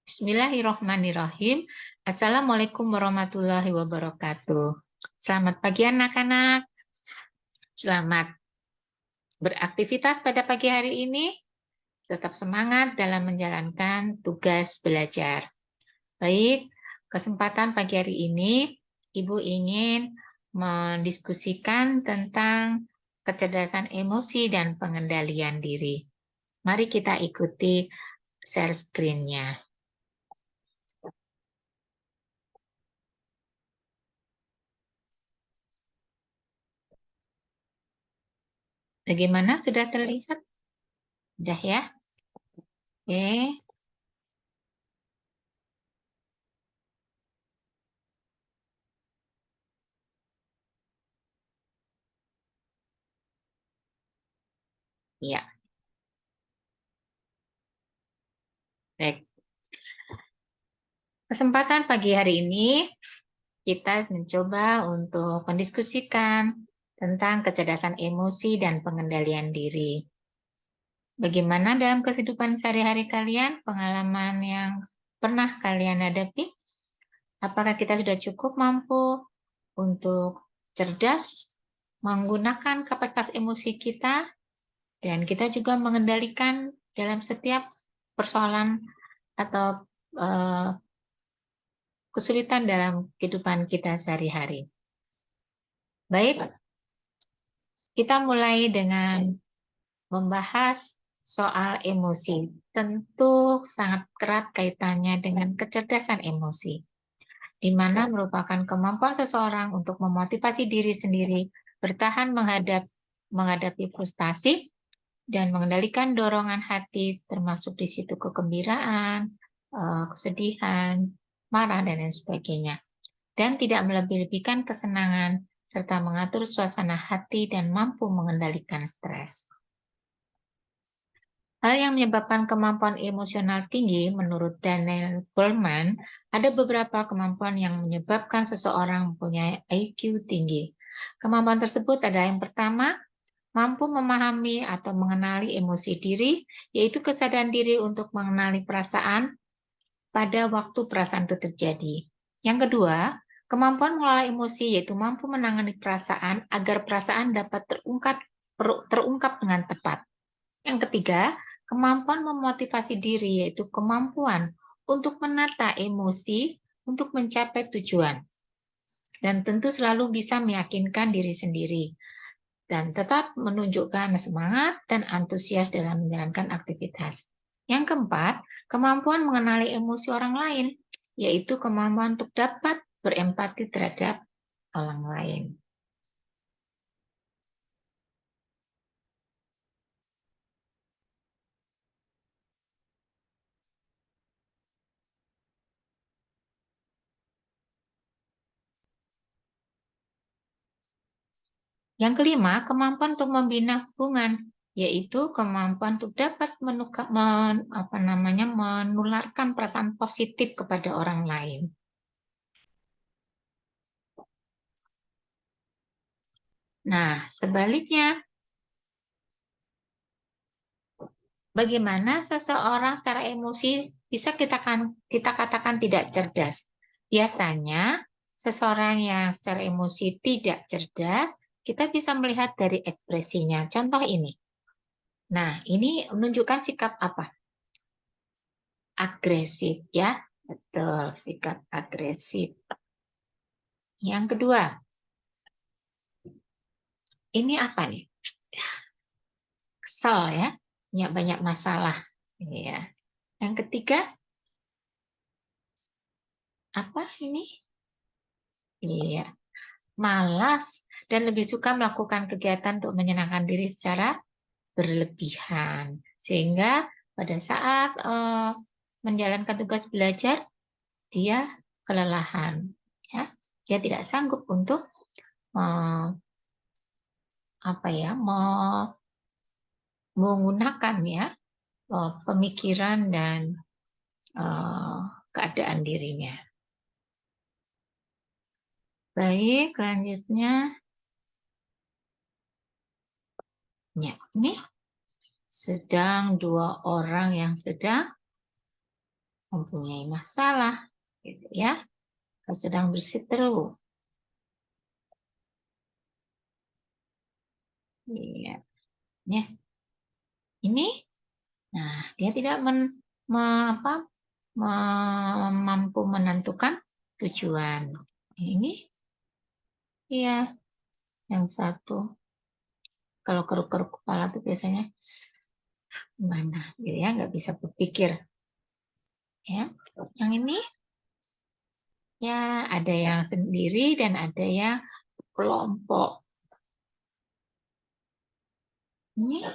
Bismillahirrohmanirrohim. Assalamualaikum warahmatullahi wabarakatuh. Selamat pagi anak-anak. Selamat beraktivitas pada pagi hari ini. Tetap semangat dalam menjalankan tugas belajar. Baik, kesempatan pagi hari ini Ibu ingin mendiskusikan tentang kecerdasan emosi dan pengendalian diri. Mari kita ikuti share screen-nya. Bagaimana, sudah terlihat? Sudah ya? Oke. Ya, baik. Kesempatan pagi hari ini kita mencoba untuk mendiskusikan tentang kecerdasan emosi dan pengendalian diri. Bagaimana dalam kehidupan sehari-hari kalian, pengalaman yang pernah kalian hadapi? Apakah kita sudah cukup mampu untuk cerdas menggunakan kapasitas emosi kita, dan kita juga mengendalikan dalam setiap persoalan atau kesulitan dalam kehidupan kita sehari-hari. Baik, kita mulai dengan membahas soal emosi. Tentu sangat erat kaitannya dengan kecerdasan emosi, di mana merupakan kemampuan seseorang untuk memotivasi diri sendiri, bertahan menghadapi frustasi, dan mengendalikan dorongan hati, termasuk di situ kegembiraan, kesedihan, marah, dan lain sebagainya. Dan tidak melebih-lebihkan kesenangan, serta mengatur suasana hati dan mampu mengendalikan stres. Hal yang menyebabkan kemampuan emosional tinggi, menurut Daniel Goleman, ada beberapa kemampuan yang menyebabkan seseorang mempunyai IQ tinggi. Kemampuan tersebut adalah yang pertama, mampu memahami atau mengenali emosi diri, yaitu kesadaran diri untuk mengenali perasaan pada waktu perasaan itu terjadi. Yang kedua, kemampuan mengelola emosi, yaitu mampu menangani perasaan agar perasaan dapat terungkap dengan tepat. Yang ketiga, kemampuan memotivasi diri, yaitu kemampuan untuk menata emosi untuk mencapai tujuan. Dan tentu selalu bisa meyakinkan diri sendiri dan tetap menunjukkan semangat dan antusias dalam menjalankan aktivitas. Yang keempat, kemampuan mengenali emosi orang lain, yaitu kemampuan untuk dapat berempati terhadap orang lain. Yang kelima, kemampuan untuk membina hubungan, yaitu kemampuan untuk dapat menularkan perasaan positif kepada orang lain. Nah, sebaliknya, bagaimana seseorang secara emosi bisa kita katakan tidak cerdas? Biasanya, seseorang yang secara emosi tidak cerdas, kita bisa melihat dari ekspresinya. Contoh ini. Nah, ini menunjukkan sikap apa? Agresif, ya. Betul, sikap agresif. Yang kedua, ini apa nih? Kesel ya, punya banyak masalah. Ya. Yang ketiga, apa ini? Iya, malas dan lebih suka melakukan kegiatan untuk menyenangkan diri secara berlebihan. Sehingga pada saat menjalankan tugas belajar, dia kelelahan. Ya. Dia tidak sanggup untuk menggunakan ya pemikiran dan keadaan dirinya. Baik, lanjutnya. Ya, ini sedang dua orang yang sedang mempunyai masalah, gitu ya, atau sedang berseteru. Iya, ya. Ini, nah dia tidak mampu menentukan tujuan. Ini, ya, yang satu. Kalau keruk-keruk kepala tuh biasanya gimana, gitu ya, nggak bisa berpikir. Ya, yang ini, ya, ada yang sendiri dan ada yang kelompok. Ini,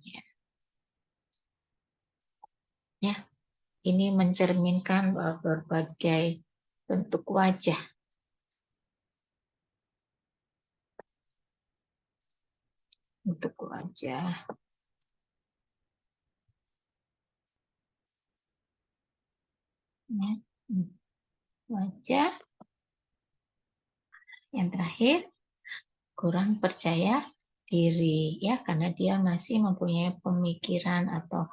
ya, ya, ini mencerminkan berbagai bentuk wajah. Bentuk wajah. Ya. Wajah. Yang terakhir, kurang percaya diri, ya, karena dia masih mempunyai pemikiran atau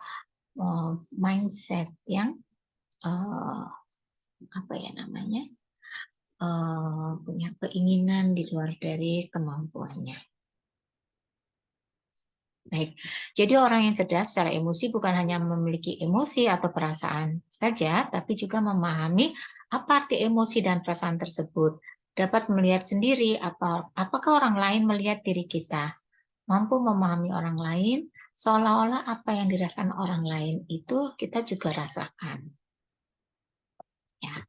mindset yang apa ya namanya, punya keinginan di luar dari kemampuannya. Baik, jadi orang yang cerdas secara emosi bukan hanya memiliki emosi atau perasaan saja, tapi juga memahami apa arti emosi dan perasaan tersebut. Dapat melihat sendiri apakah orang lain melihat diri kita. Mampu memahami orang lain, seolah-olah apa yang dirasakan orang lain itu kita juga rasakan. Ya.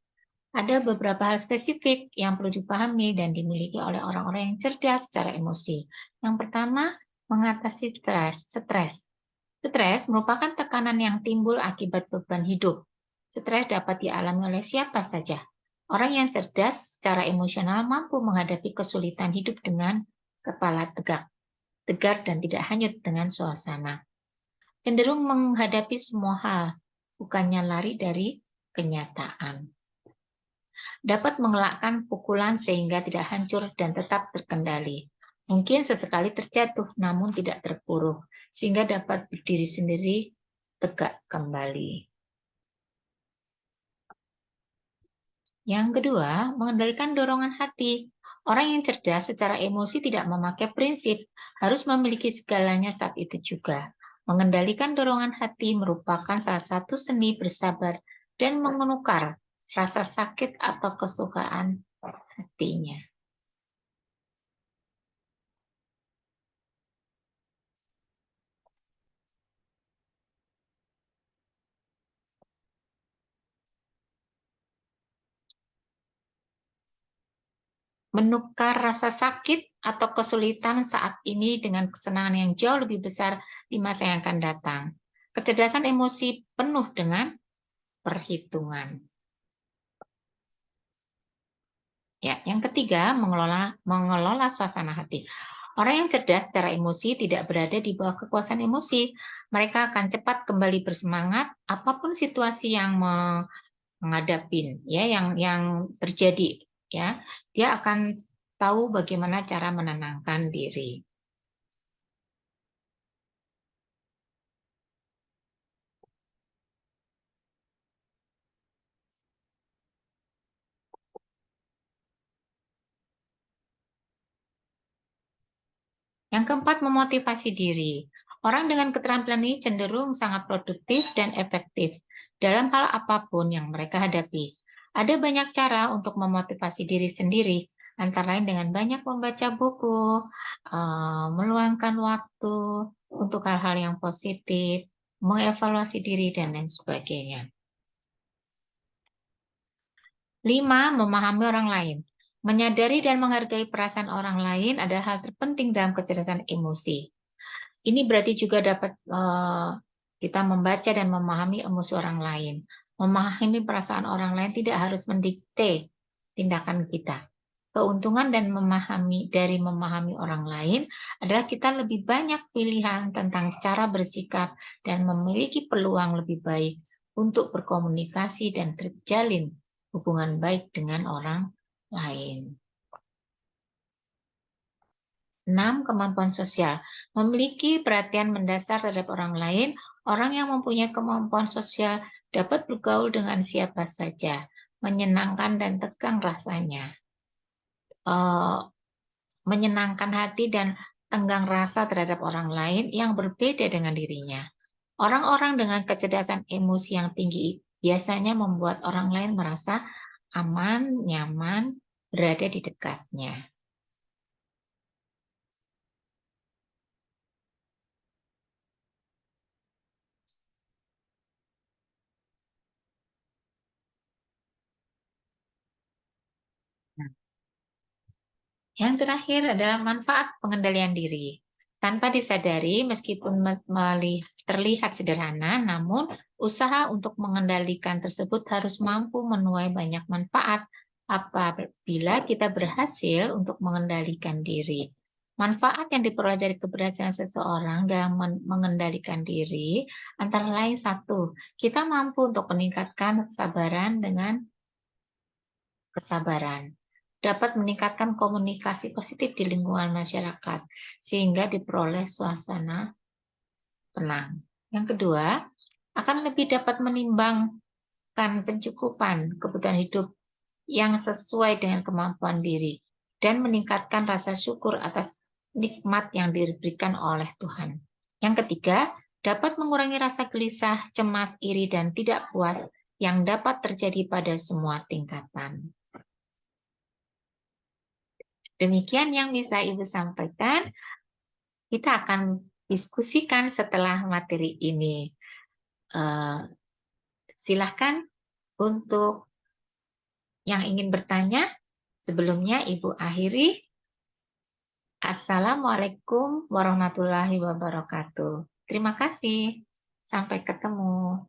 Ada beberapa hal spesifik yang perlu dipahami dan dimiliki oleh orang-orang yang cerdas secara emosi. Yang pertama, mengatasi stres. Stres merupakan tekanan yang timbul akibat beban hidup. Stres dapat dialami oleh siapa saja. Orang yang cerdas secara emosional mampu menghadapi kesulitan hidup dengan kepala tegar dan tidak hanyut dengan suasana. Cenderung menghadapi semua hal, bukannya lari dari kenyataan. Dapat mengelakkan pukulan sehingga tidak hancur dan tetap terkendali. Mungkin sesekali terjatuh namun tidak terpuruk, sehingga dapat berdiri sendiri tegak kembali. Yang kedua, mengendalikan dorongan hati. Orang yang cerdas secara emosi tidak memakai prinsip harus memiliki segalanya saat itu juga. Mengendalikan dorongan hati merupakan salah satu seni bersabar dan menukar rasa sakit atau kesukaan hatinya. Menukar rasa sakit atau kesulitan saat ini dengan kesenangan yang jauh lebih besar di masa yang akan datang. Kecerdasan emosi penuh dengan perhitungan. Ya, yang ketiga, mengelola suasana hati. Orang yang cerdas secara emosi tidak berada di bawah kekuasaan emosi. Mereka akan cepat kembali bersemangat apapun situasi yang menghadapi, ya, yang terjadi, ya. Dia akan tahu bagaimana cara menenangkan diri. Yang keempat, memotivasi diri. Orang dengan keterampilan ini cenderung sangat produktif dan efektif dalam hal apapun yang mereka hadapi. Ada banyak cara untuk memotivasi diri sendiri, antara lain dengan banyak membaca buku, meluangkan waktu untuk hal-hal yang positif, mengevaluasi diri, dan lain sebagainya. 5. Memahami orang lain. Menyadari dan menghargai perasaan orang lain adalah hal terpenting dalam kecerdasan emosi. Ini berarti juga dapat kita membaca dan memahami emosi orang lain. Memahami perasaan orang lain tidak harus mendikte tindakan kita. Keuntungan dan memahami orang lain adalah kita lebih banyak pilihan tentang cara bersikap dan memiliki peluang lebih baik untuk berkomunikasi dan terjalin hubungan baik dengan orang lain. 6. Kemampuan sosial. Memiliki perhatian mendasar terhadap orang lain, orang yang mempunyai kemampuan sosial dapat bergaul dengan siapa saja, menyenangkan dan tegang rasanya, menyenangkan hati dan tenggang rasa terhadap orang lain yang berbeda dengan dirinya. Orang-orang dengan kecerdasan emosi yang tinggi biasanya membuat orang lain merasa aman, nyaman, berada di dekatnya. Nah, yang terakhir adalah manfaat pengendalian diri. Tanpa disadari, meskipun terlihat sederhana, namun usaha untuk mengendalikan tersebut harus mampu menuai banyak manfaat apabila kita berhasil untuk mengendalikan diri. Manfaat yang diperoleh dari keberhasilan seseorang dalam mengendalikan diri antara lain satu, kita mampu untuk meningkatkan kesabaran dengan kesabaran. Dapat meningkatkan komunikasi positif di lingkungan masyarakat, sehingga diperoleh suasana tenang. Yang kedua, akan lebih dapat menimbangkan pencukupan kebutuhan hidup yang sesuai dengan kemampuan diri dan meningkatkan rasa syukur atas nikmat yang diberikan oleh Tuhan. Yang ketiga, dapat mengurangi rasa gelisah, cemas, iri, dan tidak puas yang dapat terjadi pada semua tingkatan. Demikian yang bisa Ibu sampaikan. Kita akan diskusikan setelah materi ini. Silahkan untuk yang ingin bertanya. Sebelumnya Ibu akhiri. Assalamualaikum warahmatullahi wabarakatuh. Terima kasih. Sampai ketemu.